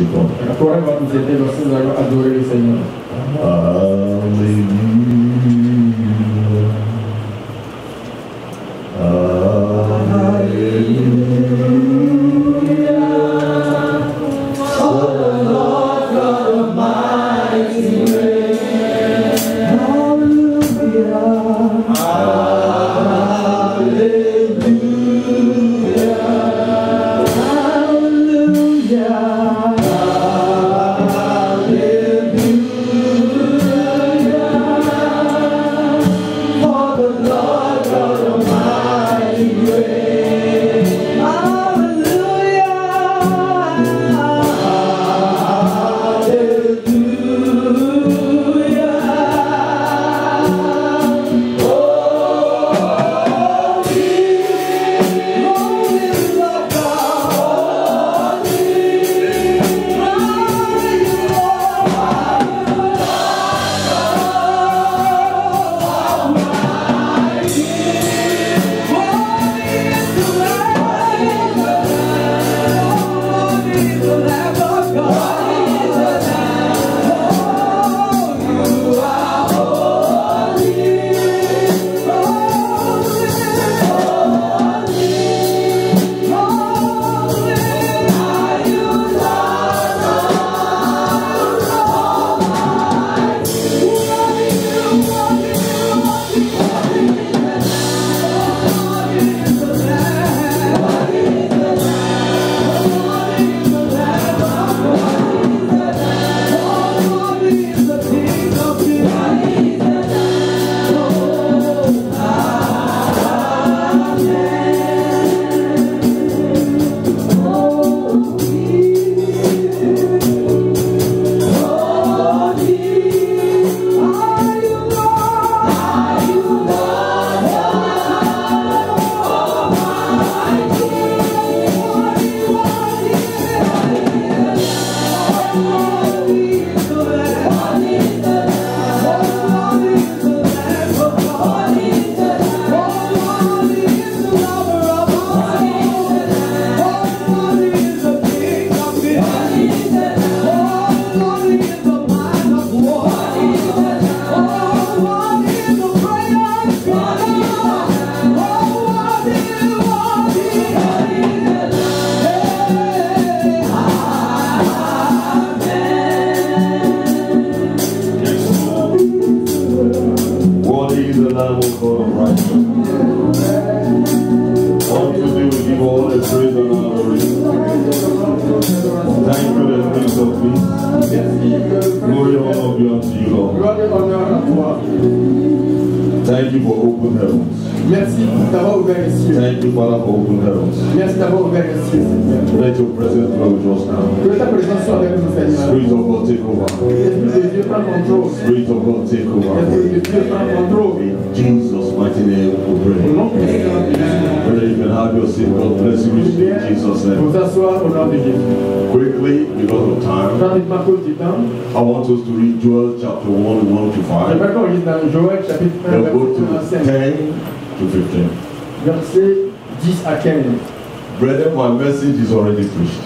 worship God. La chorale va nous aider lorsque nous allons adorer le Seigneur. Hallelujah. Thank you for open heavens. Merci d'avoir ouvert les cieux. Thank you, Father, for open heavens. Merci d'avoir ouvert les cieux. Let your presence dwell with us now. Que ta présence soit avec nous, Seigneur. Spirit of God, take over. Esprit de Dieu, prends contrôle. Spirit of God, take over. Esprit de Dieu, prends contrôle. In Jesus' mighty name, we pray. Au nom puissant de Jésus. Brother, you can have your seat. God bless you richly in Jesus' name. Vous asseoir au nom de Jésus. Quickly, because of time, Rapidement, à cause du temps, I want us to read Joel chapter 1, 1 to 5. j'aimerais qu'on lise dans Joël chapitre 1, We'll go to verset 10 to 15. verset 10 à 15. Brethren, my message is already preached.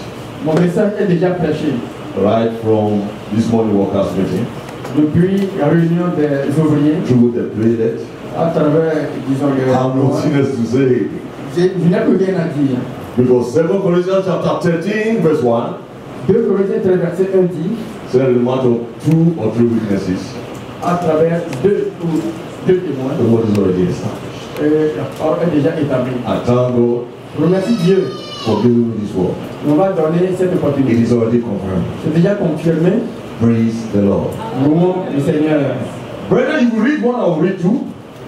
Mon message est déjà prêché. Right from this morning workers meeting, Depuis la réunion des ouvriers, through the playlist, à travers, disons, le... I'm nothing else to say. Je n'ai plus rien à dire. Because 2 Corinthians chapter 13, verse 1, 2 Corinthiens 13, verset 1 dit, said in the matter of 2 or 3 witnesses, à travers deux témoins, the word is already established. la parole est déjà établie. I thank God Je remercie Dieu. for giving me this word. On va donner cette It opportunité. is already confirmed. C'est déjà confirmé. Praise the Lord. Louons le Seigneur. Brethren, if you read 1, I will read 2.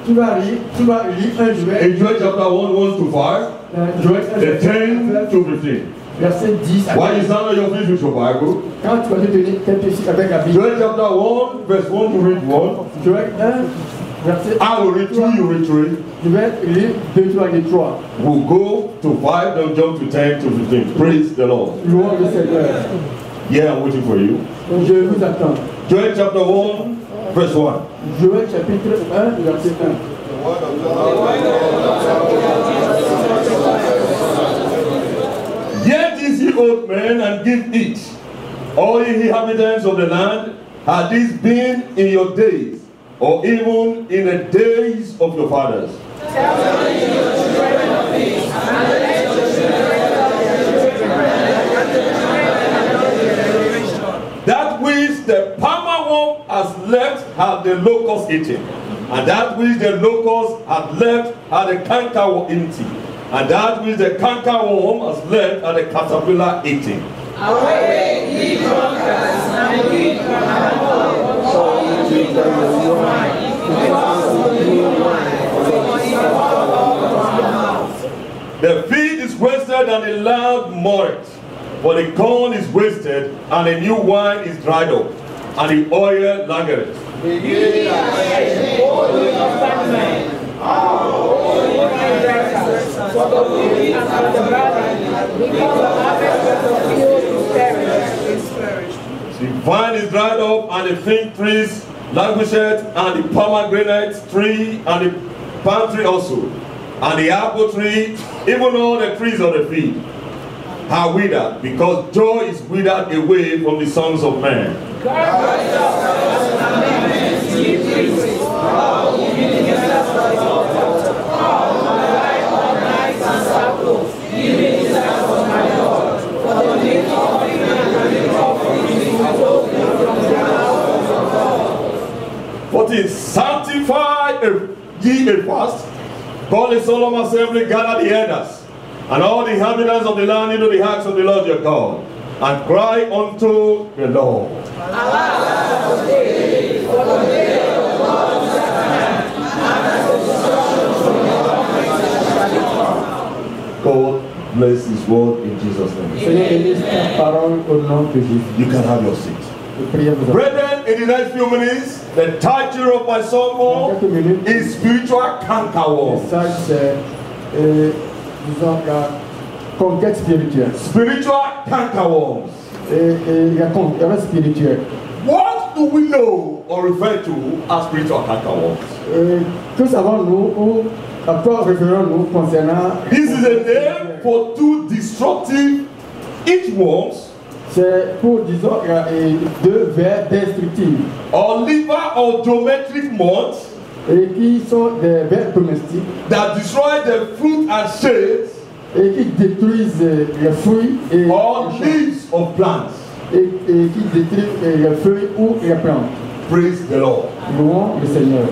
Tu vas lire un Joël. In Joel chapter 1, 1 to 5, Joël 1, the 10 to 15. verset 10 à Why 15. you stand on your feet with your Bible? Quand tu vas te tenir quelque chose avec la Bible. Joel chapter 1, verse 1 to read 1. Joël 1, verset 1. I will read 2, you read 3. Je vais lire 2, 3 et 3. We'll go to 5, then jump to 10 to 15. Praise the Lord. Louons le Seigneur. Yeah, I'm waiting for you. Je vous attends. Joel chapter 1, verse 1. Joël chapitre 1, verset 1. Get these ye old men and give eat. All ye inhabitants of the land, had this been in your days, or even in the days of your fathers. Tell your children of this, and let your children that which the palmer worm has left had the locust eaten, and that which the locust had left had the cankerworm eaten, and that which the cankerworm has left had the caterpillar eaten. Away, ye drunkards, and ye drunkards, for ye drink the new wine, because the new wine, for ye are all of your mouth. The feed is wasted and the land mourns, for the corn is wasted and the new wine is dried up, and the oil languisheth. Ye are all of men, all wine drinkers, for the wheat and for the barley, because the harvest of the field is perished. The vine is dried up, and the fig trees languisheth, and the pomegranate tree, and the palm tree also, and the apple tree, even all the trees of the field are withered, because joy is withered away from the sons of men. But in sanctify ye a fast, call a solemn assembly, gather the elders, and all the inhabitants of the land into the house of the Lord your God, and cry unto the Lord. God bless his word in Jesus' name. Seigneur, bénisse ta parole au nom de Jésus. You can have your seat. Brethren, in the next few minutes, the title of my sermon is Spiritual Cankerworm. Ça, c'est, disons, la conquête spirituelle. Spiritual cankerworms. Et la conquête spirituelle. What do we know or refer to as spiritual cankerworms? Que savons-nous ou à quoi référons-nous concernant... This is a name for two destructive inchworms. C'est pour, disons, deux vers destructifs. Or liver or geometric moths. Et qui sont des vers domestiques. That destroy the fruit and shades. Et qui détruisent les fruits et or leaves of plants. Et qui détruisent les feuilles ou les plantes. Praise the Lord. Louons le Seigneur.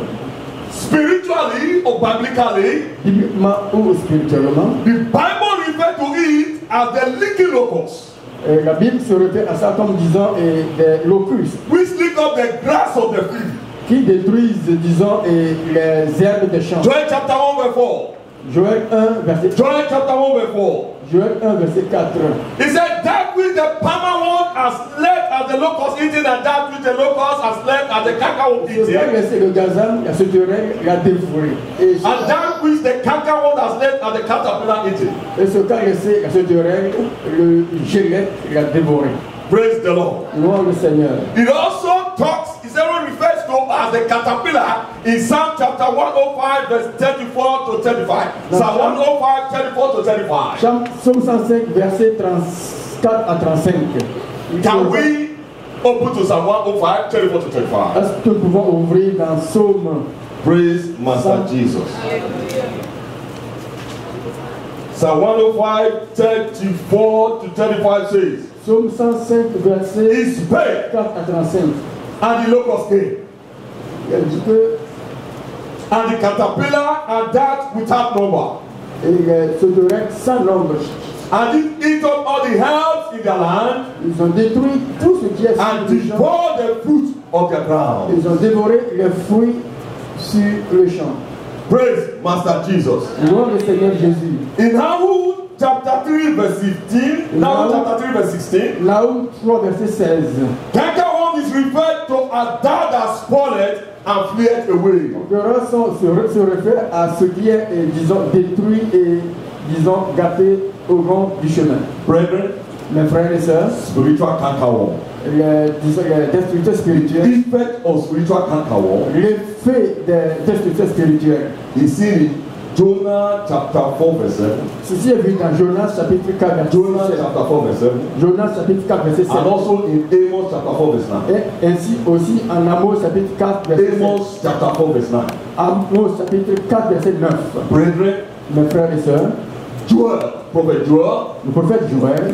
Spiritually or biblically, bibliquement ou spirituellement, the Bible refers to it as the leaking locusts. La Bible se réfère à ça comme disons des locustes. Which lick up the grass of the field. Qui détruisent, disons, les herbes des champs. Joel chapter 1 verse 4. Joël 1 verset 4. Joel chapter 1 verse 4. Joël 1 verset 4. He said, that which the palmer worm has left as the locust eating, and that which the locust has left as the cankerworm eating. Le gazan, la sauterelle, l'a dévoré. And that which the cankerworm has left as the caterpillar eating. Et ce qu'a laissé la sauterelle, le gélette, l'a dévoré. Praise the Lord. Louons le Seigneur. It also talks, it refers to as the caterpillar in Psalm chapter 105 verse 34 to 35. Psalm 105, 34 to 35. Psalm 105 verset 34 à 35. Can we open to Psalm 105, 34 to 35? Est-ce que nous pouvons ouvrir dans Psaume? Praise Master Jesus. Psalm 105, 34 to 35 says, Psaume 105 verset It's paid, 4 à 35. and the locust came, Il dit que and the caterpillar, and that without number, les sauterelles sans nombre, and it eat up all the herbs in their land, ils ont détruit tout ce qui est sur and le champ. devoured the fruit of the ground. Ils ont dévoré les fruits sur le champ. Praise Master Jesus. Louons le Seigneur Jésus. In Nahum chapter 3 verse 15, Nahum chapter 3 verse 16, Nahum 3 verset 16. cankerworm is referred to as that that spoiled and fled away. Donc, se réfère à ce qui est, disons, détruit et, disons, gâté au long du chemin. Brethren, Mes frères et sœurs, spiritual cankerworm. les destructeurs spirituels, Effect of spiritual cankerworm l'effet des destructeurs spirituels is seen in Jonah chapter 4 verse 7. Ceci est vu dans Jonas chapitre 4 verset Jonah 7. chapter 4 verse 7. Jonas chapitre 4 verset 7. And also in Amos chapter 4 verse 9. Et ainsi aussi en Amos chapitre 4 verset 7. Amos chapter 4 verse 9. Amos chapitre 4 verset 9. Brethren, Mes frères et sœurs, Joel, prophet Joel, le prophète Joël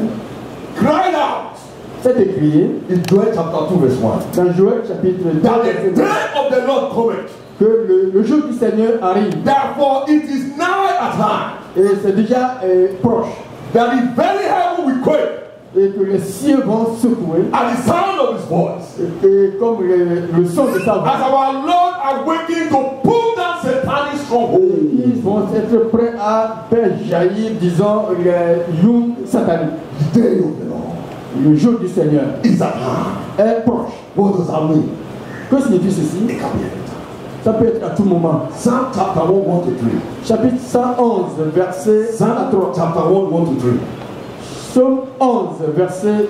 cried out s'est écrié in Joel chapter 2 verse 1 dans Joël chapitre 2 that verset the 9 day of the Lord cometh. que le jour du Seigneur arrive Therefore it is nigh at hand et c'est déjà proche that the very heaven will quake et que les cieux vont secouer at the sound of his voice. et comme le son de sa As voix. our Lord awakened to pull down satanic strongholds. Ils vont être prêts à faire jaillir, disons, les loups sataniques. The day of the Lord Le jour du Seigneur is at hand. est proche. What does that mean? Que signifie ceci? It can be anytime. Ça peut être à tout moment. Psalm chapter 1, 1 to 3. Chapitre 111, verset 1 à Psalm 3. chapter 1, 1 to 3. Psaume 11, verset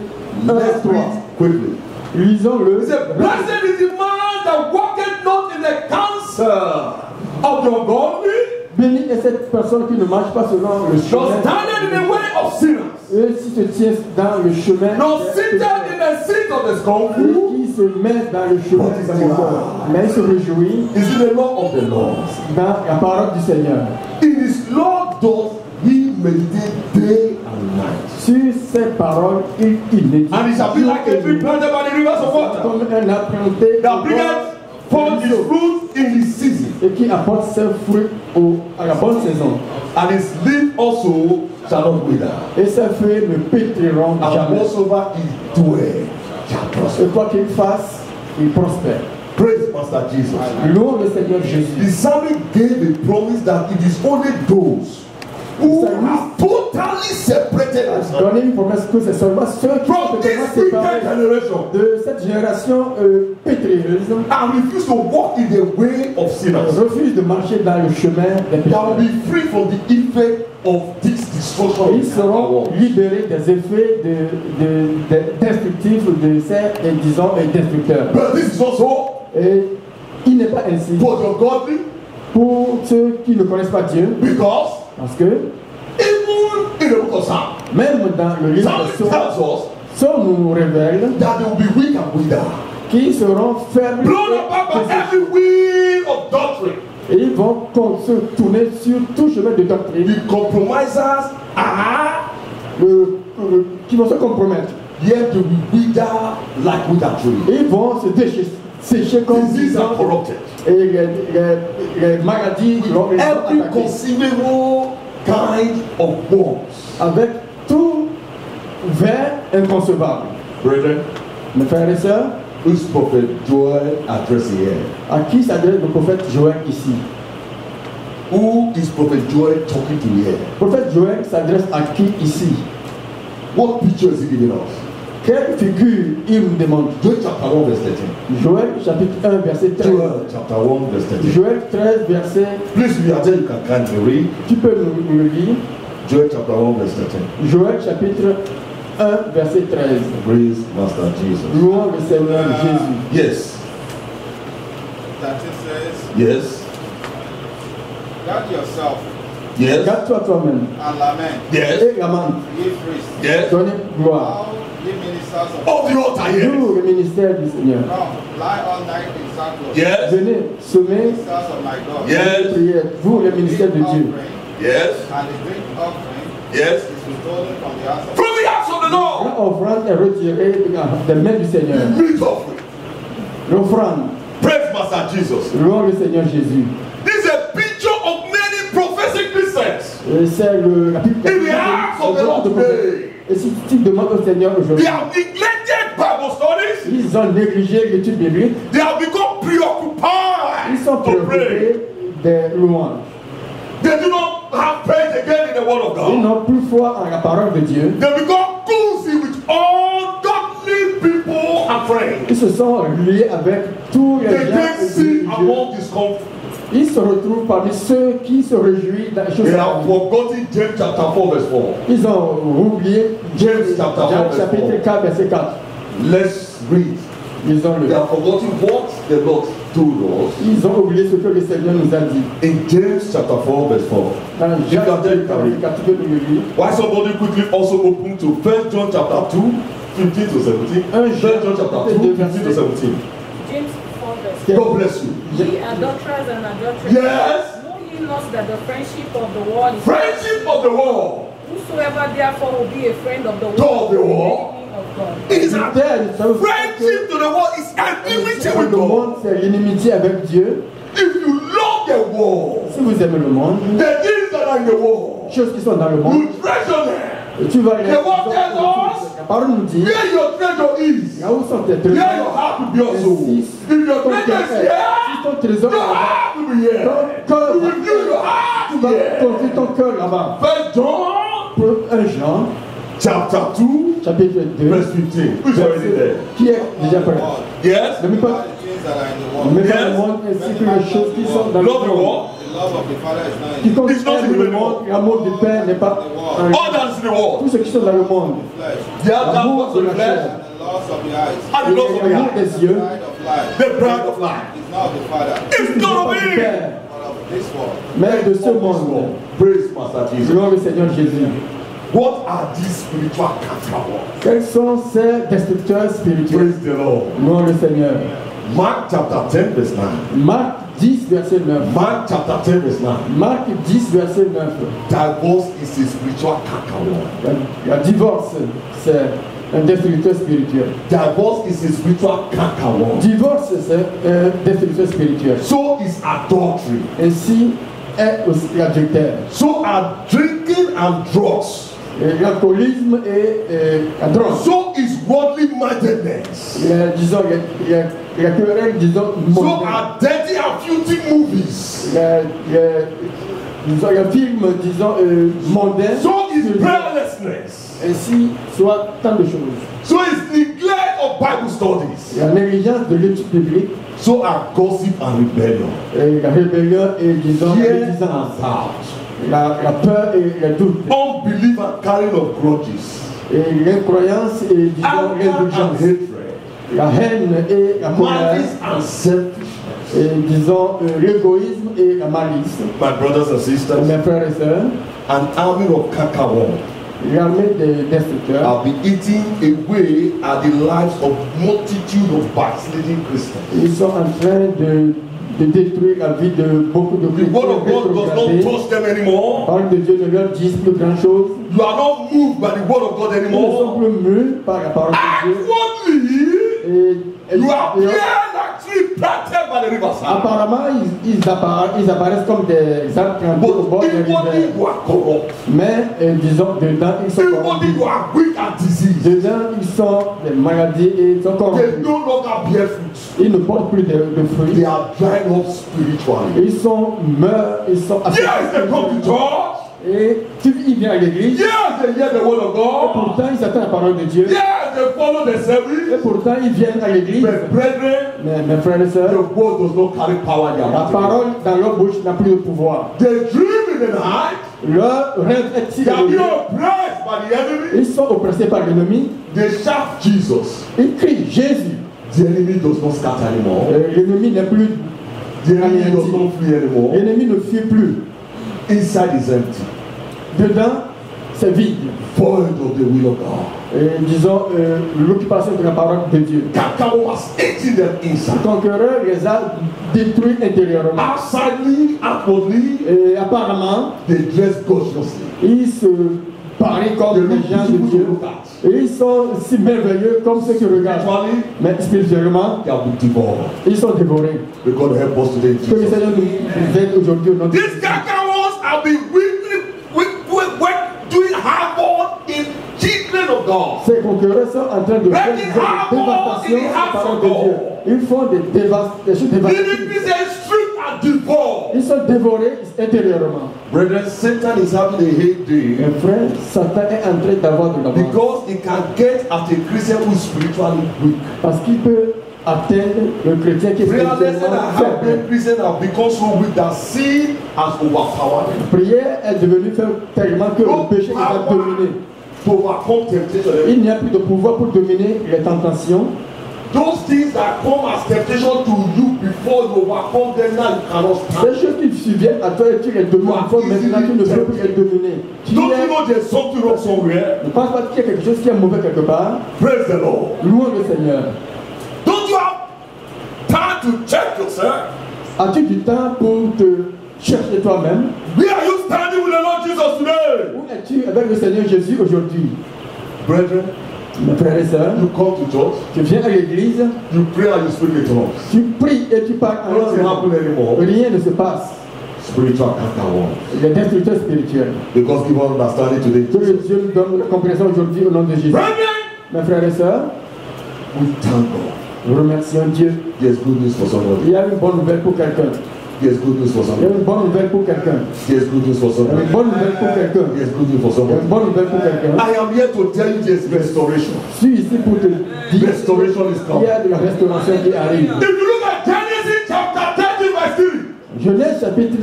1 à Let's 3. read quickly. Lisons-le. He said, blessed is the man that walketh not in the counsel of the ungodly, Béni est cette personne qui ne marche pas selon le nor chemin standeth in the way of sinners, et qui se tient dans le chemin nor des sitteth pécheurs, in the seat of the et scornful. qui se met dans le chemin des méchants. Mais il se réjouit Is in the law of the Lord. dans la parole du Seigneur. In his law doth he meditate day and night. Sur ces paroles, il médite. And it shall be like a tree planted by the rivers of water, Comme un arbre planté that bringeth forth his fruit in his season, et qui apporte ses fruits à la bonne saison. and his leaf also shall not wither. Et ses feuilles ne pétriront And jamais. whatsoever he doeth shall prosper. Et quoi qu'il fasse, il prospère. Praise Master Jesus. Louons le Seigneur The Jésus. psalmist gave a promise that it is only those who have totally separated themselves Donner une promesse que c'est seulement ceux qui sont from totalement this wicked séparés generation de cette génération pétreuse and refuse to walk in the way of sinners refusent de marcher dans le chemin des that pécheurs. will be free from the effect of this destruction. Et ils seront libérés des effets destructifs de ces, disons, destructeurs. But this is also Et il n'est pas ainsi for the godly, pour ceux qui ne connaissent pas Dieu, because parce que even in the book of Psalm, même dans le livre Psalm de Psaume, tells us Psaume nous révèle that they will be weak and wither, qu'ils seront fermes blown apart by every wind of doctrine. et ils vont se tourner sur tout chemin de doctrine The compromisers are qui vont se compromettre. yet to be wither like wither tree. Ils vont se sécher comme Disease disant, are corrupted. et les maladies vont Every attaquer conceivable kind of worms. avec tout vers inconcevable. Brethren, Mes frères et sœurs, who's prophet Joel addressing here? à qui s'adresse le prophète Joël ici? Who is prophet Joel talking to here? Le prophète Joël s'adresse à qui ici? What picture is he giving us? Quelle figure il nous demande? Joel chapter 1 verse 13. Joël chapitre 1 verset 13. Joel chapter 1 verse 13. Joël 13 verset, Please, we are there, you can kindly read. tu peux nous le lire. Joel chapter 1 verse 13. Joël chapitre 1 verset 13. Praise Master Jesus. Louons le Seigneur Jésus. Yes. That it says, Yes. guard yourself Yes. Garde-toi toi-même and lament, Yes. et lamente. ye priests, Yes. Donnez gloire. all ye ministers of Of the altar, yes. Nous, le ministère du Seigneur. come, lie all night in sackcloth, Yes. Venez semer ministers of my God. Yes. et prier. Vous, le ministère de Dieu. Offering Yes. and the drink offering Yes. is withholden from the house of From the house of the Lord. L'offrande est retirée des mains du Seigneur. Meat offering. L'offrande. Praise Master Jesus. Louons le Seigneur Jésus. This is a picture of many prophetic Christians. Et c'est la Bible. In the house of the Lord today. Et si tu demandes au Seigneur They aujourd'hui, have neglected Bible studies. ils ont négligé l'étude biblique, They have become preoccupied ils sont to pray. préoccupés des louanges. They do not have faith again in the word of Ils God. n'ont plus foi en la parole de Dieu. They become cozy with all godly people and friends. Ils se sont liés avec tous les They gens take sin religieux. among discomfort. Ils se retrouvent parmi ceux qui se réjouissent dans les choses. They have forgotten James chapter 4 verse 4. Ils ont oublié James chapter 4 Jacques verse chapitre 4. 4 verset 4. Let's read. Ils ont They le. have forgotten what the Lord told us Ils ont oublié ce que le Seigneur nous a dit. in James chapter 4 verse 4. Dans Jacques chapitre 8. Why somebody quickly also open to 1 John chapter 2, 15 to 17. 1 John chapter 2, 15 to 17. James 4 verse God bless you. Ye adulterers and adulteresses, Yes. know ye not that the friendship of the world is Friendship of the world. whosoever therefore will be a friend of the Of world the is an world. enemy of God. Is Terre, that ça veut dire friendship to the world is enmity que with le God. monde, c'est l'inimitié avec Dieu. If you love the world, Si vous aimez le monde, the things that are in the world, les choses qui sont dans le monde, you treasure them. et tu vas les The word tells us La parole nous dit, where your treasure is, là où sont tes where trésors, your heart will be also. If your ton treasure cœur is est. here, Si ton trésor est your là-bas, heart will be here. ton cœur, You will feel your heart tu vas here. construire ton cœur là-bas. First John Pour 1 Jean, chapter 2, chapitre 2, verse 15. Who's already there? qui est déjà prêt. Yes? Ne mets All pas the things that are in the mais world. dans le monde ainsi que les choses qui sont dans le Love the monde. world. The love of the Father is not in Quiconque It's not aime in le the monde, l'amour du Père n'est pas en lui. All that is in the world. Tous ceux qui sont dans le monde, the flesh. Yeah, that l'amour was de the la flesh chair, And the loss of the eyes. and the loss of the l'amour eye. des yeux, Pride of life The pride of life. is not of the Father, It's n'est not pas of du me. Père, but of this world. mais de ce monde. Praise Master Jesus. Gloire au Seigneur Jésus. What are these spiritual counterworks? Quels sont ces destructeurs spirituels? Praise the Lord. Gloire au Seigneur. Mark chapter 10 verse 9. Marc 10, verset 9. Mark chapter 10 verse 9. Marc 10, verset 9. Divorce is a spiritual counterwork. La divorce, c'est un destructeur spirituel. Divorce is a spiritual counterwork. Divorce, c'est un destructeur spirituel. So is adultery. Ainsi est aussi l'adultère. So are drinking and drugs. L'alcoolisme et la drogue. So is worldly mindedness. Disons, la querelle, disons, So mondaine. are dirty and filthy movies. Disons, le film, disons, mondain. So is prayerlessness. Ainsi soit tant de choses. So is neglect of Bible studies. La négligence de l'étude biblique, So are gossip and rebellion. la rébellion et, disons, la Fear médisance, and doubt. la peur et le doute, Unbelief and carrying of grudges. et l'incroyance et, disons, Anger and l'indulgence, hatred. la haine et la colère, Malice and selfishness. et, disons, l'égoïsme et la malice. My brothers and sisters, Mes frères et sœurs, an army of cankerworms l'armée des destructeurs have been eating away at the lives of multitude of backsliding Christians. ils sont en train de détruire la vie de beaucoup de The word of God does not chrétiens. touch them La anymore. parole de Dieu ne leur dit plus grand chose. You are not moved by the word of God Ils ne sont anymore. plus mus par la parole de Dieu. Outwardly, Et you appear like tree planted by the riverside. apparemment, ils apparaissent comme des arbres plantés au bord But de la inwardly, rivière. you are corrupt. Mais, disons, dedans, ils sont Inwardly, corrompus. you are weak and diseased. Dedans, ils sont des maladies et ils sont They corrompus. no longer bear fruit. Ils ne portent plus de They fruits. are dried up spiritually. Ils sont meurent, ils sont Yes, they come to church. Et ils viennent à l'église. Yes, they hear the word of Et God. pourtant, ils attendent la parole de Dieu. Yes, they follow the Et service. pourtant, ils viennent à l'église. But brethren, Mais mes frères et the sœurs, word does not carry power in their la mouth. parole dans leur bouche n'a plus de pouvoir. They dream in the night. Leur rêve est si They are being élevé. oppressed by the enemy. Ils sont oppressés par l'ennemi. They shout Jesus. Ils crient Jésus. The enemy does not scatter anymore. L'ennemi n'est plus. The enemy does not flee anymore. L'ennemi ne fuit plus. Inside is empty. Dedans, c'est vide. Void of the will of God. Et disons, l'occupation de la parole de Dieu. Kakao was eating them Le inside. conquéreur les a détruits intérieurement. Outwardly, outwardly, Et apparemment, they dress gorgeously. ils se parlent comme des gens de Dieu. Et ils sont si merveilleux comme ceux qui regardent. Spiritually, Mais spirituellement, they have been devoured. ils sont dévorés. May God help us today in Que le Jesus. Seigneur nous aide aujourd'hui au nom de These Jésus. Kakaos have been doing havoc in children of God. Ces conquérants sont en train de faire des dévastations sur la parole de Dieu. Ils font des choses Living dévastatrices. is a strict and devoured. Ils sont dévorés intérieurement. Brethren, Satan is having a heyday Mes frères, Satan est en train d'avoir de la mort. because he can get at a Christian who is spiritually weak. Parce qu'il peut atteindre le chrétien qui est Realizing spirituellement that faible. having Christians have become so weak that sin has overpowered them. La prière est devenue faible tellement que le péché les a dominés. To overcome temptation. Il n'y a plus de pouvoir pour dominer les tentations. Those things that come as temptation to you before you overcome them, now you cannot stand. Les choses qui subviennent à toi et tu les domines une fois, maintenant tu ne peux plus les dominer. Don't you know there's something wrong somewhere? Ne pense pas qu'il y a quelque chose qui est mauvais quelque part. Praise the Lord. Louons le Seigneur. Don't you have time to check yourself? As-tu du temps pour te chercher toi-même? Where are you standing with the Lord Jesus today? Où es-tu avec le Seigneur Jésus aujourd'hui? Brethren, Mes frères et sœurs, you come to church, tu viens à l'église, you pray and you speak in tongues. tu pries et tu parles en Nothing happen langue. anymore. Rien ne se passe. Spiritual cankerworm. Il est destructeur spirituel. Because give us understanding today. Que le Dieu nous donne la compréhension aujourd'hui au nom de Jésus. Brethren, Mes frères et sœurs, we thank God. nous remercions Dieu. There's good news for Il somebody. y a une bonne nouvelle pour quelqu'un. There's good news for Il y a somebody. une bonne nouvelle pour quelqu'un. There's good news for Il y a somebody. une bonne nouvelle pour quelqu'un. There's good news for Il y a somebody. une bonne nouvelle pour quelqu'un. I am here to tell you there's restoration. Je suis ici pour te dire Restoration is qu'il coming. y a de la restauration qui arrive. If you look at Genesis chapter 30 verse 3. Genèse chapitre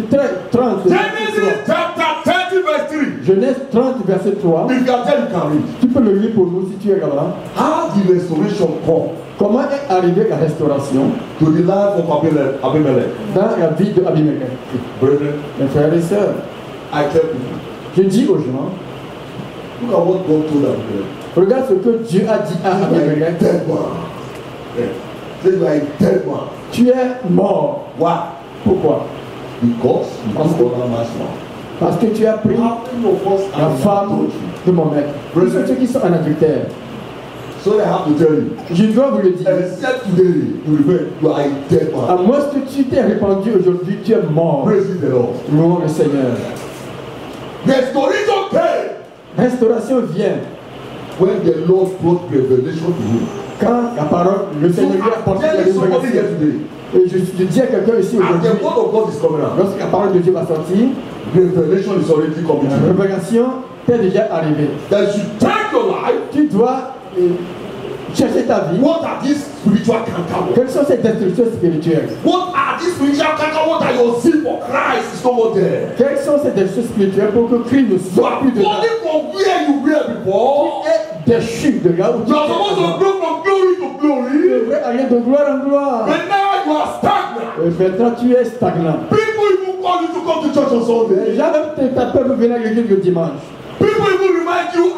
30, Genesis chapter 30 verse 3. Genèse 30, verset 3. If you are there, you can read. Tu peux le lire pour nous si tu es là-bas. How the restoration come Comment est arrivée la restauration to the life of Abimelech? dans la vie d'Abimelech? Brethren, Mes frères et sœurs, I tell people, je dis aux gens, look at what God told Abimelech. regarde ce que Dieu a dit à You are a Abimelech. dead man. Yeah. Say you are a dead man. Tu es mort. Why? Pourquoi? Because you took another man's wife. Parce que tu as pris How many of us la are in femme adultery? de mon maître. Tous ceux qui sont en adultère. So I have to tell you, Je dois vous le dire. except today, you remember, you are a dead À man. moins que tu t'es répandu aujourd'hui, tu es mort. Praise the Lord. Louons le Seigneur. Restoration came Restauration vient when the Lord brought revelation to you. quand la parole, le So Seigneur lui a I'm apporté la telling somebody here révélation. today, Et je dis à quelqu'un ici and aujourd'hui, the word of God is coming out. lorsque la parole de Dieu va sortir, Revelation is already coming la to you. révélation t'est déjà arrivée. That you take your life. Tu dois chercher ta vie. What are these spiritual cankerworms? Quelles sont ces destructions spirituelles? What are these spiritual cankerworms that your zeal for Christ is no more there? Quelles sont ces destructions spirituelles pour que Christ ne You soit are plus de là? falling from where you were before. Et déchu de là où tu You are supposed to es. grow from glory to Tu glory. devrais aller de gloire en gloire. But now you are stagnant. Et maintenant tu es stagnant. People even call you to come to church on Les Sunday. gens même t'appellent pour venir à l'église le dimanche. People even remind you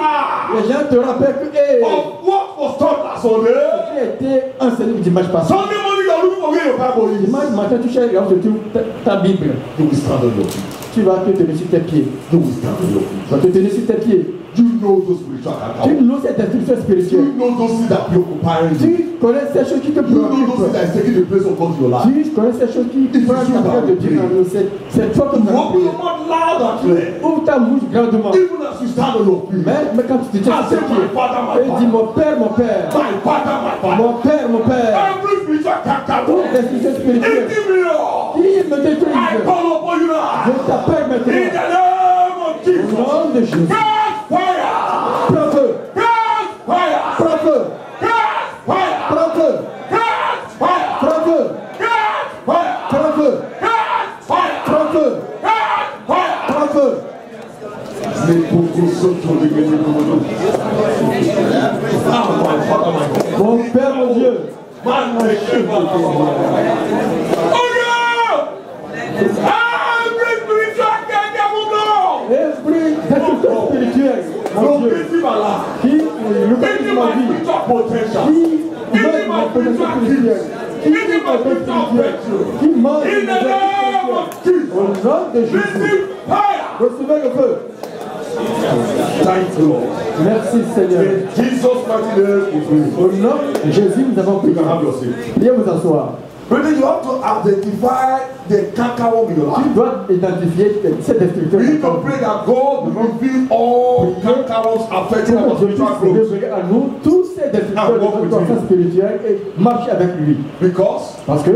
Les gens te rappellent que hey, of what was taught last Sunday. tu as été enseigné le dimanche passé. Sunday morning you are looking for where your Bible is. Dimanche matin, tu cherches là où se trouve ta Bible. You will stand on your feet. Tu vas te tenir sur tes pieds. You will stand on your Tu feet. vas te tenir sur tes pieds. You know those spiritual Tu cankerworms. know cette destruction You spirituelle. know those things that preoccupy you. Tu connais ces choses qui te You know those things préoccupent. that is taking the place of God in your life. Tu connais ces choses qui prennent la place de Dieu dans nous. C'est toi qui You nous open your mouth loud and clear. ouvre ta bouche grandement. Even as you stand on your feet. Mais quand tu te tiens I sur say, tes my pieds, father, my et dis father. mon Père, mon Père, My father, my father. mon Père, mon Père, Every spiritual toute cankerworm. destruction spirituelle Empty me up. qui me I détruise, call upon you je now. t'appelle In the maintenant. name of Au Jesus. nom de Jésus. Catch fire. Prends feu, Catch fire. prends feu, Catch fire. prends feu, Catch fire. prends feu, Catch fire. prends feu, Catch fire. prends feu, Catch fire. prends feu. Ah, my father, my God. Mon Père, mon Dieu, Man, my shepherd. Oh no! Every spiritual cankerworm. esprit destruction spirituelle, mon Dieu, Locating my life. qui localise Give me ma my vie, spiritual potential. qui Give me mange my mon potentiel spiritual spirituel, gifts. qui Give me mange my mon potentiel spiritual spirituel, breakthrough. qui mange In the mon name potentiel of spirituel. Jesus. Au nom de Jésus, Receive fire. recevez le feu. Thank you, Lord. Merci Seigneur. In Jesus' mighty name, we pray. Au nom de Jésus, nous avons You prié. can have your seat. Viens vous asseoir. Brother, you have to identify the cankerworm in your Tu life. dois identifier cette destruction. We need to pray that God will reveal all cankerworms affecting our Pour que Dieu spiritual puisse growth. révéler à nous tous ces destructions de notre croissance spirituelle et marcher avec lui. Because Parce que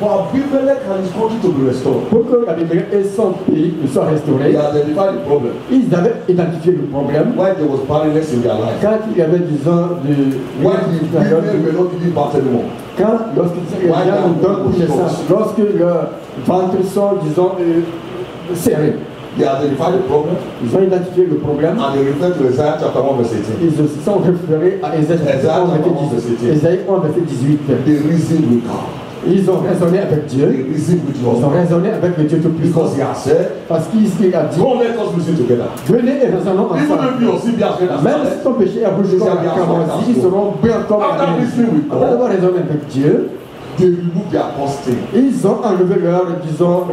for Abimelech and his country to be restored, pour que Abimelech et son pays soient they restaurés, identified the problem. ils avaient identifié le problème. Why there was barrenness in their life. Quand il y avait, disons, Why the women were not giving birth anymore. lorsque les gens nous donnent une naissance, lorsque leurs ventres sont, disons, serrés, They identified the problem ils ont identifié le problème. and they referred to Isaiah chapter 1 verse 18. Ils se sont référés à Ésaïe 1, verset 18. Ésaïe 1, verset 18. They reasoned with God. Ils ont raisonné avec They Dieu. reasoned with Ils ont God. raisonné avec le Dieu Tout-Puissant. Because he has said, Parce qu'il a dit, come let us reason together. venez et raisonnons Even ensemble. if your sin be as red as Même si scarlet, ton péché est rouge comme la cramoisie, ils seront blancs comme la After neige. listening with God, Après avoir raisonné avec Dieu, they remove their apostate ils ont enlevé leur, disons,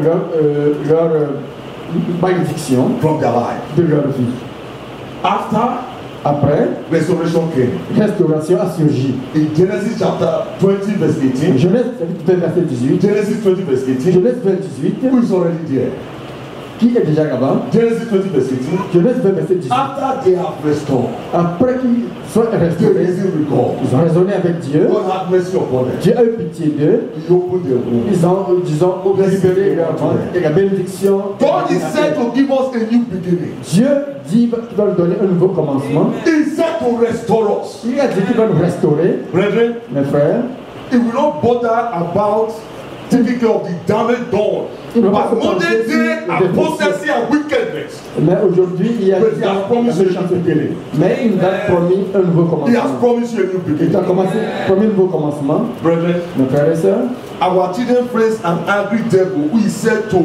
leur malédiction from their life. de leur vie. After Après, restoration came, restauration a surgi. in Genesis chapter 20 verse 18, Genèse 20, verset 18. Genesis 20 verse 18, Genèse 20, 18. who is already there? Qui est déjà là-bas? Genesis 20 verse 18, Genèse 20, verset 18. after they have restored, Après qu'ils soient they restaurés, reasoned with God. ils ont raisonné avec Dieu. God had mercy upon them. Dieu a eu pitié d'eux. He opened their womb. Ils ont, disons, libéré leur ventre et la bénédiction. God is said to give us a new beginning. Dieu dit qu'il va nous donner un nouveau commencement. He said to restore us. Il a dit qu'il va nous restaurer, Brethren, mes frères. he will not bother about taking care of the damage done. Il ne va But pas se modern pencher sur day les apostasy and wickedness. Mais aujourd'hui, il y a But he has promised you a new beginning. mais il nous a promis un nouveau He has commencement. promised you a new Il beginning. a promis un nouveau commencement. Brethren, Mes frères et sœurs, our children face an angry devil who is said to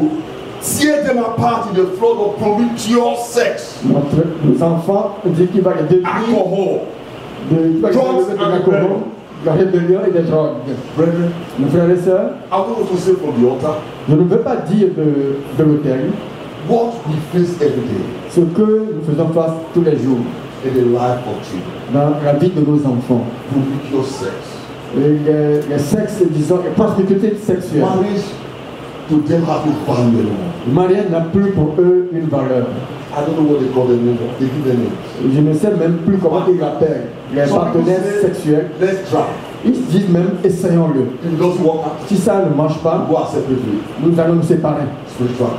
tear them apart in the flood of promiscuous sex, nos enfants disent qu'il va les détruire alcohol. de l'alcool, de la rébellion et des drogues. Brethren, Mes frères et sœurs, I want to say from the altar je ne veux pas dire de l'autel what we face every day ce que nous faisons face tous les jours in the life of children. dans la vie de nos enfants. Promiscuous sex. Les sexes, disons, les prostituées sexuelles. Marriage to them has no value anymore. Le mariage n'a plus pour eux une valeur. I don't know what they call them anymore. They give them names. Je ne sais même plus comment ils l'appellent. Les Some people partenaires say, sexuels. let's try. Ils disent même, essayons-le. If it doesn't work out, Si ça ne marche pas, go our separate way. nous allons nous séparer. Spiritual.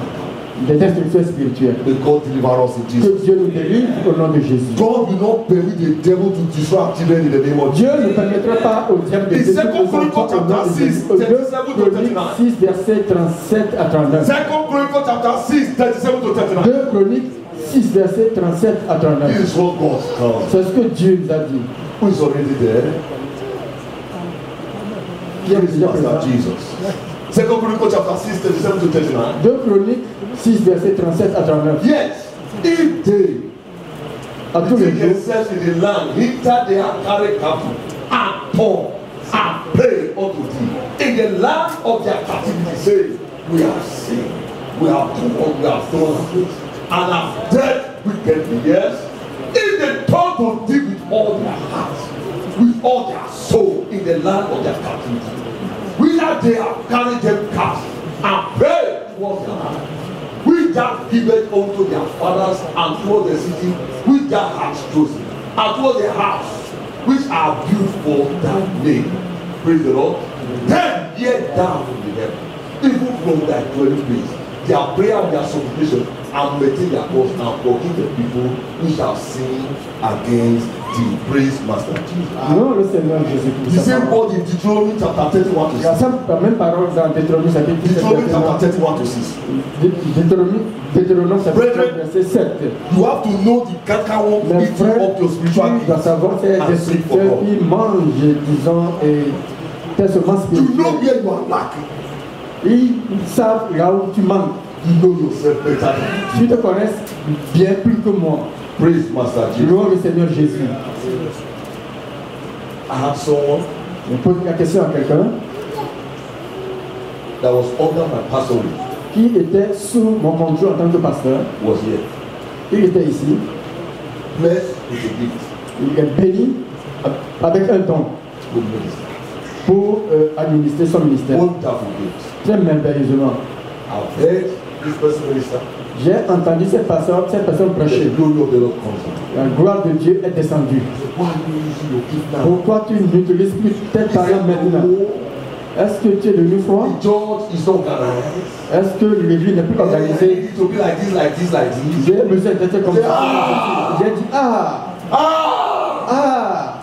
Des destructions spirituelles. May God deliver us in Que Jesus. Dieu nous délivre au nom de Jésus. God will not permit the devil to destroy our children in the name of Dieu Jesus. ne permettra pas au diable de In détruire Second nos enfants Chronicles au nom de chapter Jésus. 6, 2 37 to Chroniques 39. 6, versets 37 à 39. Second Chronicles chapter 6, 37 to 39. 2 Chroniques 6, versets 37 à 39. This is what God comes. C'est ce que Dieu nous a dit. Who is already there? Qui est Praise déjà Master présent. Jesus. Second Chronicles chapter 6, 37 to 39. 2 Chroniques 6, versets 37 à 39. Yes, if they À tous les take jours, themselves in the land, hinter they have carried captive, and torn, and prayed unto thee. In the land of their captivity, say, we have sinned, we have torn, we have thrown away, and have dealt wickedly. Yes, if they turn to thee with all their heart, with all their soul, in the land of their captivity, whither they have carried them cast, and prayed towards their land, which thou givest unto their fathers, and toward the city which thou hast chosen, and toward the house which are built for thy name. Praise the Lord. Then hear thou from the heaven, even from thy dwelling place, their prayer and their supplication, and maintain their cause, and forgive the people which have sinned against thee. Praise Master Jesus. non le Seigneur The Jésus-Christ. same word in Deuteronomy chapter 31 to 6. La même parole dans Deutéronome chapitre 7, Deuteronomy chapter 31 to 6. Deutéronome chapitre 7, Brethren, verset 7. You have to know the cankerworm Mes eating frères, up your spiritual tu dois gifts. savoir ces and seek for destructeurs God. qui mangent, disons, tes semences You know spirituelles. where you are lacking. Ils savent là où tu manques. You know yourself better than me. Tu te connais bien plus que moi. Praise Master Jesus. Louons le Seigneur Jésus. I have someone Je pose la question à quelqu'un that was under my pastoral qui était sous mon contrôle en tant que pasteur. was here. Il était ici. Blessed with a gift. Il est béni avec un don Good minister. pour administrer son ministère. Wonderful gift. Très merveilleusement. I've heard this person minister. J'ai entendu cette personne prêcher. The glory of the Lord comes on. La gloire de Dieu est descendue. Why are you using your gift now? Pourquoi tu n'utilises plus tes talents maintenant? Est-ce que tu es devenu froid? The church is not organized. Est-ce que l'église n'est plus I organisée? need it to be like this, like this, like this. J'ai besoin d'être comme ça. J'ai dit Ah! ah,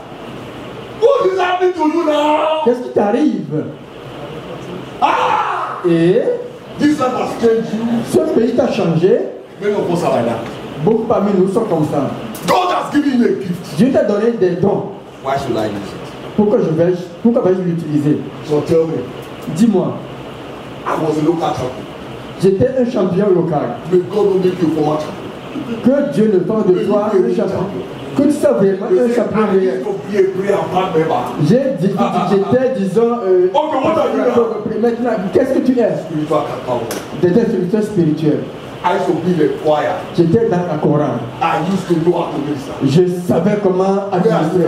What is happening to you now? qu'est-ce qui t'arrive? Ah! Et This land has changed you. ce pays t'a changé. Many of us are like that. Beaucoup parmi nous sont comme ça. God has given you a gift. Dieu t'a donné des dons. Why should I use it? Pourquoi vais-je l'utiliser? So tell me, Dis-moi, I was a local champion. j'étais un champion local. May God not make you a former champion. Que Dieu ne fasse de toi un champion. Que tu sois vraiment un champion I réel. need to be a prayer band member. J'étais, disons, Okay, what are you now? maintenant, qu'est-ce que tu es? Spiritual cacao. J'étais instructeur spirituel. I used to be in the choir. J'étais dans la chorale. I used to know how to minister. Je savais comment administrer.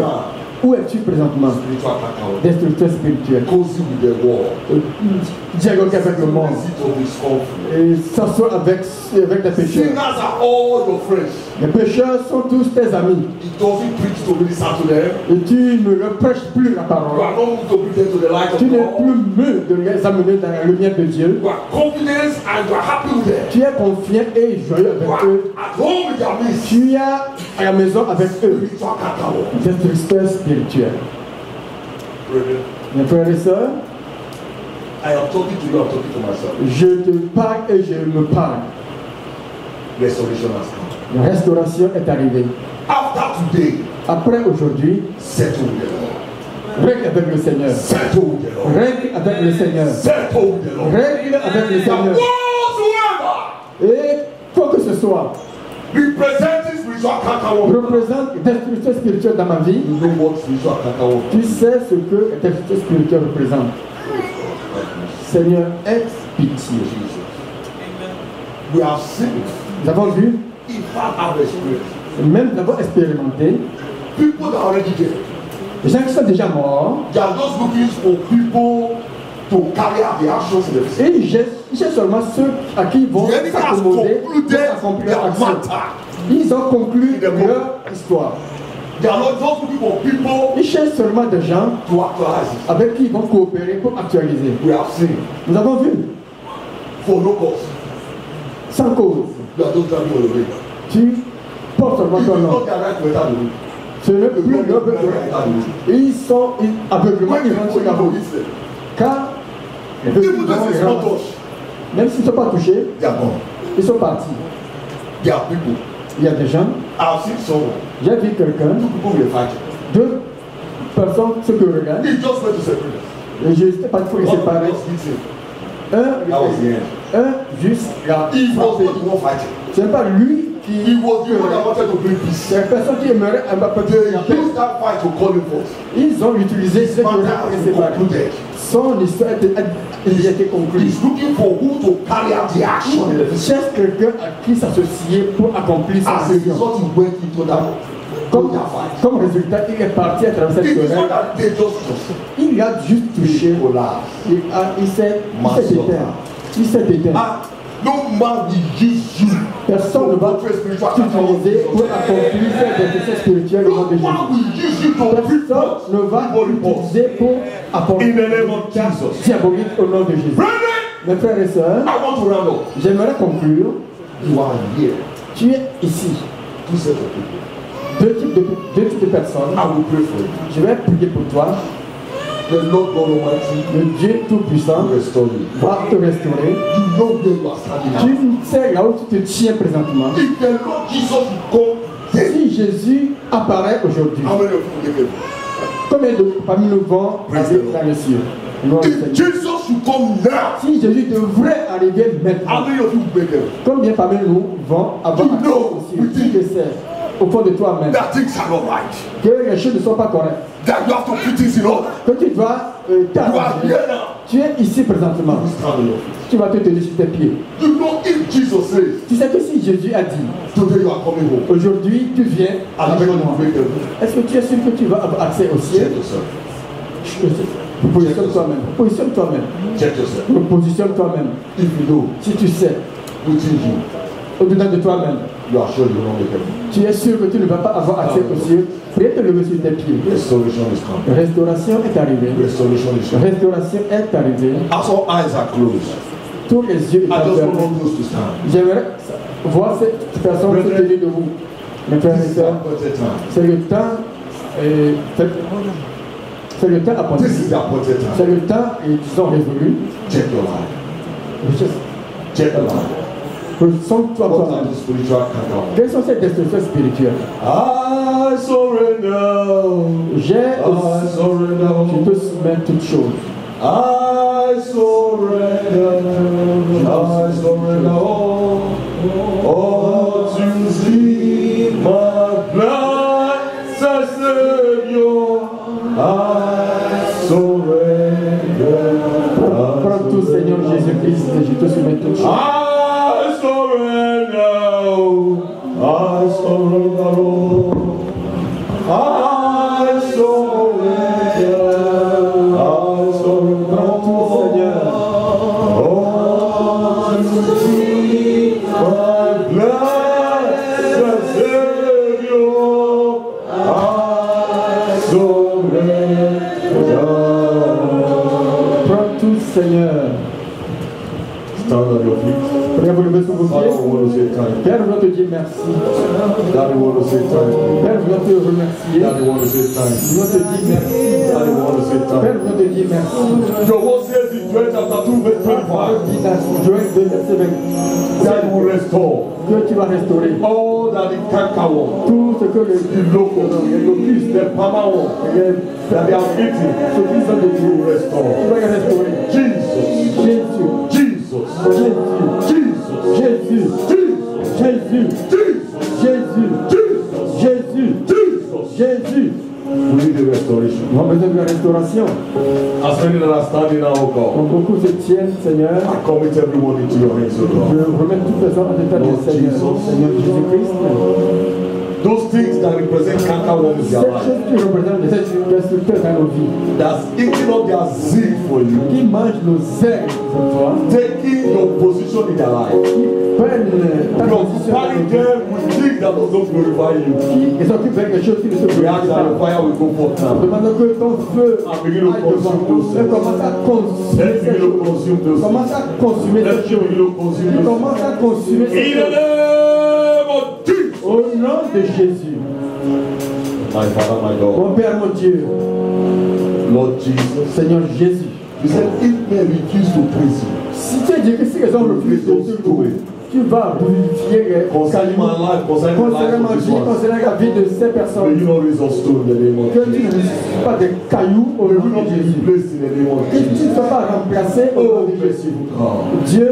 Où es-tu présentement? Spiritual cacao. Destructeur spirituel. Cozy with the world. Dialogue avec le monde. Visit of his comfort. Et s'asseoir avec les pécheurs. Sinners are all your friends. Les pécheurs sont tous tes amis. He doesn't preach to minister to them. Et tu ne leur prêches plus la You parole. are not moved to bring them to the light of Tu n'es God. plus mieux de les amener dans la lumière de Dieu. You are confident and you are happy with them. Tu es confiant et joyeux You avec are eux. at home with their midst. Tu es à la maison avec eux. Spiritual cacao. Destructeur spirituel. Brethren, Mes frères et sœurs, I am talking to you, I'm talking to myself. je te parle et je me parle. Restoration has come. La restauration est arrivée. After today, Après aujourd'hui, settle with the Lord. règne avec le Seigneur. Settle with the Lord. Règne avec le Seigneur. Settle with the Lord. Règne avec le And Seigneur. whatsoever Et quoi que ce soit representing spiritual cacao, représente destruction spirituelle dans ma vie, you know what spiritual cacao tu is. sais ce que destruction spirituelle représente. Seigneur, aie pitié. We have seen it. Nous avons vu, In fact, I've experienced. même nous avons expérimenté, People that are already dead, les gens qui sont déjà morts, they are just looking for people to carry out the actions in the physical. et ils cherchent seulement ceux à qui ils vont The enemy has s'accommoder pour concluded accomplir their leur action. matter. Ils ont conclu In the book. leur histoire. They are not just looking for people Ils cherchent seulement des gens to actualize it. avec qui ils vont coopérer pour actualiser. We have seen Nous avons vu, for no cause. sans cause, You are just driving on the way. tu portes seulement It is ton nom. not their right to enter the room. Ce n'est They plus don't leur enter the room. Ils sont aveuglément, When ils the vont sur la people route. hit them, Quand even though they are not touched, même s'ils ne sont pas touchés, they are gone. ils sont partis. There are people. Il y a des gens, I've seen someone. j'ai vu quelqu'un, Two people were fighting. deux personnes, ceux que je regarde, He just went to separate them. et je n'étais pas pour les One séparer. just hit him. Un, That was the end. juste la He was frappé. not the one fighting. Ce n'est pas lui He qui. was the one that wanted to bring peace. C'est la personne qui aimerait un peu They de la paix. used that fight to call him forth. Ils ont utilisé ce This que matter has les been séparer. concluded. Son histoire a été conclue. He's looking for who to carry out the action in the Il physical. cherche quelqu'un à qui s'associer pour accomplir sa As a mission. result, he went into that fight. Comme résultat, il est parti à travers cette It is not querelle. that they just touched. Il a juste touché. He collapsed. Il s'est éteint. Il s'est éteint. Ah, no man will use you Personne ne va t'utiliser pour accomplir cette décision spirituelle au nom de No man Jésus. will use you to Personne ne va t'utiliser pour apporter In the name of Jesus. diabolique au nom de Jésus. Brethren, Mes frères et sœurs, I want to round up. j'aimerais conclure. You are here. Tu es ici. Two sets of people. Deux types de personnes. I will pray for you. Je vais prier pour toi. The Lord God Almighty Le Dieu Tout-Puissant will restore you. va te restaurer. You know where you are standing now. Tu sais là où tu te tiens présentement. If the Lord Jesus will come then, Si Jésus apparaît aujourd'hui, how many of you will get it? combien de parmi nous vont Praise aller the Lord. dans les cieux? Gloire au If Seigneur. Jesus should come now, Si Jésus devrait arriver how maintenant, many of you will get it? combien parmi nous vont avoir You accès know, aux cieux? Tu le sais, au fond de toi-même, That things are not right. que les choses ne sont pas correctes, That you have to put things in order. que tu dois You are t'arranger. here now. Tu es ici présentement, You stand on your feet. tu vas te tenir sur tes pieds. You know if Jesus says, Tu sais que si Jésus a dit, today you are coming home, aujourd'hui tu viens are you avec sure you moi, will make it? est-ce que tu es sûr que tu vas avoir accès au ciel? Check yourself. Positionne toi-même, positionne toi-même, Check yourself. positionne toi-même. If you know Si tu sais, within you, au-delà de toi-même, you are sure you will not make it. tu es sûr que tu ne vas pas avoir accès aux cieux, prie te lever sur tes pieds. Restoration is coming. Restauration est arrivée. Restoration is coming. Restauration est arrivée. As all eyes are closed, Tous les yeux I sont just fermés. want those to stand. J'aimerais voir cette personne se tenir debout. Mes frères et This is the sœurs, appointed time. c'est le temps. C'est le temps apporté. This is the appointed C'est time. le temps, disons, résolu. Check your life. Check your life. Ressens-toi What are toi-même. the spiritual cacao? Quelles sont ces destructions spirituelles? I surrender. J'ai I surrender. Je te soumets toutes choses. I surrender all to thee, my blessed Savior. I surrender. Prends tout, Seigneur Jésus-Christ, je te soumets toutes choses. I surrender. I surrender. I surrender. Seigneur, stand on your feet. Père, vous levez sur vos Father, pieds. we want to say thank you. Père, je veux te dire merci. Daddy, we want to say thank you. Père, je veux te remercier. Daddy, we want to say thank Je you. veux te dire merci. Daddy, we want to say thank Père, you. je veux te dire merci. Your word says in Joel chapter 2 verse 25 Dis dans Joël 2, verset 20. that you will restore Que tu vas restaurer all that the cankerworm, tout ce que the locust, the locust, the palmer worm that they have eaten, ce qui sont de you Dieu. will Tu restore. vas les restaurer. Jesus, Jésus, Jesus, Jésus, Jesus, Jésus, Jesus, Jésus, Jésus, Jesus. Jésus. We need a restoration. Nous avons besoin de la restauration. As many that are standing now, oh God, Donc beaucoup se tiennent, Seigneur. I commit everyone into your hands, oh Je God. remets toutes les hommes en état de Lord Seigneur. Jesus. Seigneur Jésus-Christ. Those things that represent cankerworm in their Cette life, chose qui représente les destructeurs dans nos vies, that's eating up their zeal for you, qui mangent nos ailes pour toi, taking your position in their life, qui prennent ta you're position dans nos occupying vies, them with things that does not glorify you. qui s'occupent avec des choses qui ne se We ask glorifient that the pas. fire will go forth now. Demandons que ton feu And begin to aille devant consume nous. those Et things. commence à consumer Let's ces begin to choses. consume those Commence things. à consumer Let's ces choses. begin to consume Et those commence à consumer things. ces In the choses. name of Jesus. Au nom de Jésus. My Father, my God. Mon Père, mon Dieu, Lord Jesus. Seigneur Jésus. You said if men refuse to praise you, Si tu as dit que si les hommes refusent de te louer, tu vas purifier les concerning my life, concerning the life concernant ma of this vie, one, concernant la vie de ces may personnes. you not raise us stone in the name of Que tu ne Jesus. ressuscites pas des cailloux au May we nom not de be Jésus. replaced in the name of Que tu ne Jesus. sois pas remplacé au nom Oh, de bless Jésus. you, God. Dieu